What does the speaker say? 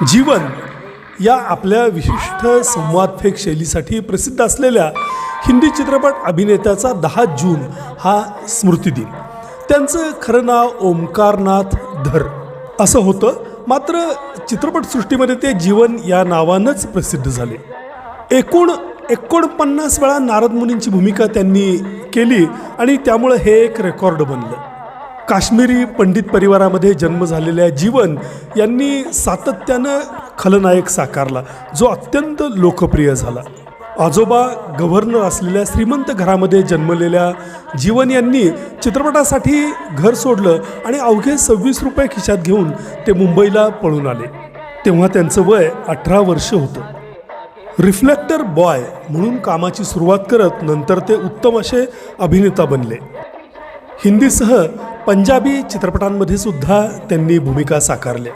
जीवन या आपल्या विशिष्ट संवादफेक शैलीसाठी प्रसिद्ध असलेल्या हिंदी चित्रपट अभिनेत्याचा 10 जून हा स्मृतिदिन. त्यांचं खरं नाव ओमकारनाथ धर असं होतं, मात्र चित्रपटसृष्टीमध्ये ते जीवन या नावानंच प्रसिद्ध झाले. 49 वेळा नारद मुनींची भूमिका त्यांनी केली आणि त्यामुळे हे एक रेकॉर्ड बनलं. काश्मीरी पंडित परिवारामध्ये जन्म झालेल्या जीवन यांनी सातत्यानं खलनायक साकारला, जो अत्यंत लोकप्रिय झाला. आजोबा गव्हर्नर असलेल्या श्रीमंत घरामध्ये जन्मलेल्या जीवन यांनी चित्रपटासाठी घर सोडलं आणि अवघे 26 रुपये खिशात घेऊन ते मुंबईला पळून आले. तेव्हा त्यांचं वय 18 वर्ष होतं. रिफ्लेक्टर बॉय म्हणून कामाची सुरुवात करत नंतर ते उत्तम असे अभिनेता बनले. हिंदीसह पंजाबी चित्रपटांमध्ये सुद्धा त्यांनी भूमिका साकारल्या.